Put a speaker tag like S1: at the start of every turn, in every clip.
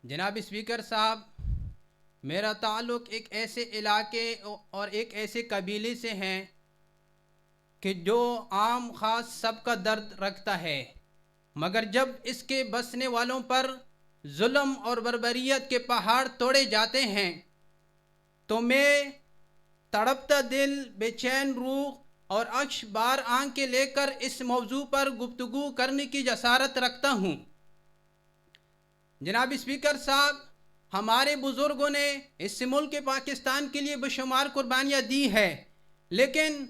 S1: جناب اسپیکر صاحب، میرا تعلق ایک ایسے علاقے اور ایک ایسے قبیلے سے ہے کہ جو عام خاص سب کا درد رکھتا ہے، مگر جب اس کے بسنے والوں پر ظلم اور بربریت کے پہاڑ توڑے جاتے ہیں تو میں تڑپتا دل، بے چین روح اور اشک بار آنکھیں لے کر اس موضوع پر گفتگو کرنے کی جسارت رکھتا ہوں۔ جناب اسپیکر صاحب، ہمارے بزرگوں نے اس ملک پاکستان کے لیے بشمار قربانیاں دی ہیں، لیکن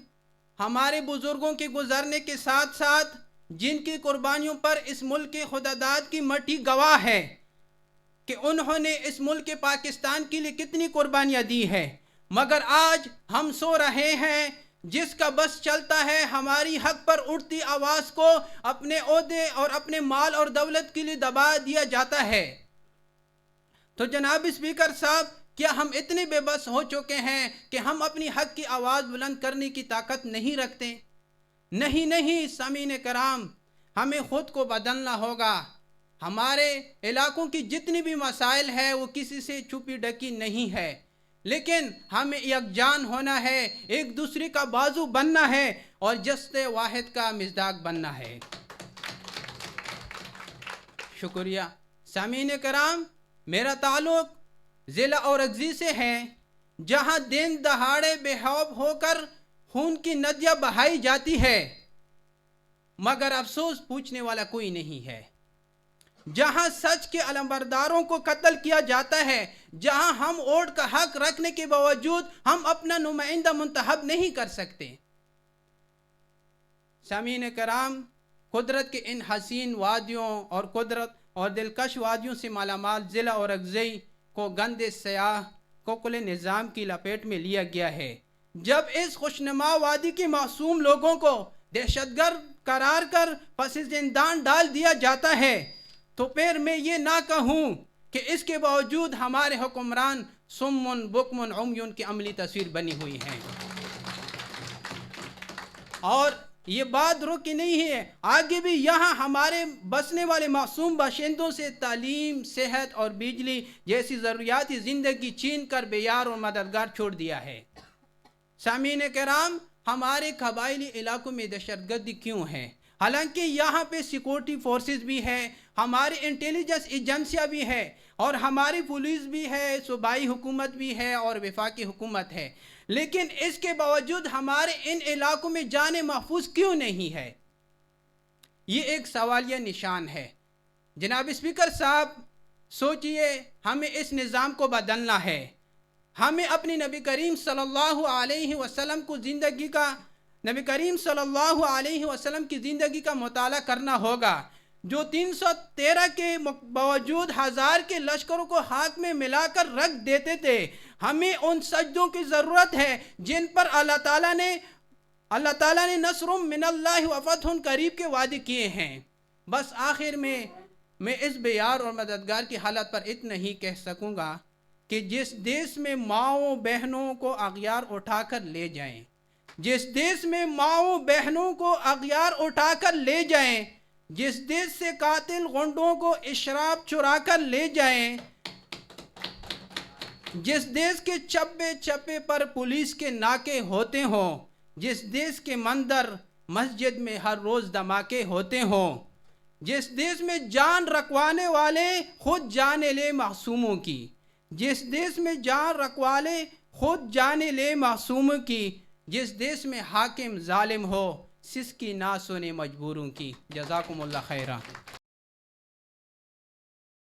S1: ہمارے بزرگوں کے گزرنے کے ساتھ ساتھ جن کی قربانیوں پر اس ملک کے خداداد کی مٹی گواہ ہے کہ انہوں نے اس ملک پاکستان کے لیے کتنی قربانیاں دی ہیں، مگر آج ہم سو رہے ہیں۔ جس کا بس چلتا ہے ہماری حق پر اٹھتی آواز کو اپنے عہدے اور اپنے مال اور دولت کے لیے دبا دیا جاتا ہے۔ تو جناب اسپیکر صاحب، کیا ہم اتنے بے بس ہو چکے ہیں کہ ہم اپنی حق کی آواز بلند کرنے کی طاقت نہیں رکھتے؟ نہیں سامعین کرام، ہمیں خود کو بدلنا ہوگا۔ ہمارے علاقوں کی جتنی بھی مسائل ہے وہ کسی سے چھپی ڈکی نہیں ہے، لیکن ہمیں یکجان ہونا ہے، ایک دوسرے کا بازو بننا ہے اور جسد واحد کا مصداق بننا ہے۔ شکریہ۔ سامعین کرام، میرا تعلق ضلع اورکزئی سے ہے، جہاں دن دہاڑے بے خوف ہو کر خون کی ندیاں بہائی جاتی ہے، مگر افسوس پوچھنے والا کوئی نہیں ہے۔ جہاں سچ کے علمبرداروں کو قتل کیا جاتا ہے، جہاں ہم ووٹ کا حق رکھنے کے باوجود ہم اپنا نمائندہ منتخب نہیں کر سکتے۔ سامعین کرام، قدرت کے ان حسین وادیوں اور قدرت اور دلکش وادیوں سے مالا مال ضلع اورکزئی کو گندے سیاہ کوکل نظام کی لپیٹ میں لیا گیا ہے۔ جب اس خوشنما وادی کے معصوم لوگوں کو دہشت گرد قرار کر پس زندان ڈال دیا جاتا ہے تو پھر میں یہ نہ کہوں کہ اس کے باوجود ہمارے حکمران سمن بکمن عمیون کی عملی تصویر بنی ہوئی ہیں۔ اور یہ بات رکی نہیں ہے، آگے بھی یہاں ہمارے بسنے والے معصوم باشندوں سے تعلیم، صحت اور بجلی جیسی ضروریاتی زندگی چھین کر بے یار اور مددگار چھوڑ دیا ہے۔ سامعین کرام، ہمارے قبائلی علاقوں میں دہشت گردی کیوں ہے؟ حالانکہ یہاں پہ سیکورٹی فورسز بھی ہے، ہماری انٹیلیجنس ایجنسیاں بھی ہے اور ہماری پولیس بھی ہے، صوبائی حکومت بھی ہے اور وفاقی حکومت ہے، لیکن اس کے باوجود ہمارے ان علاقوں میں جان محفوظ کیوں نہیں ہے؟ یہ ایک سوالیہ نشان ہے۔ جناب اسپیکر صاحب، سوچئے، ہمیں اس نظام کو بدلنا ہے۔ ہمیں اپنی نبی کریم صلی اللہ علیہ وسلم کی زندگی کا مطالعہ کرنا ہوگا، جو 313 کے باوجود 1000 کے لشکروں کو ہاتھ میں ملا کر رکھ دیتے تھے۔ ہمیں ان سجدوں کی ضرورت ہے جن پر اللہ تعالیٰ نے نصر من اللہ و فتح قریب کے وعدے کیے ہیں۔ بس آخر میں اس بے یار اور مددگار کی حالت پر اتنا ہی کہہ سکوں گا کہ جس دیش میں ماؤں بہنوں کو اغیار اٹھا کر لے جائیں، جس دیش میں ماؤں بہنوں کو اغیار اٹھا کر لے جائیں، جس دیش سے قاتل غنڈوں کو اشراف چرا کر لے جائیں، جس دیش کے چپے چپے پر پولیس کے ناکے ہوتے ہوں، جس دیش کے مندر مسجد میں ہر روز دھماکے ہوتے ہوں، جس دیش میں جان رکھوانے والے خود جانے لے معصوموں کی، جس دیش میں جان رکھوالے خود جانے لے معصوموں کی، جس دیش میں حاکم ظالم ہو سسکی نہ سنے مجبوروں کی۔ جزاکم اللہ خیرہ۔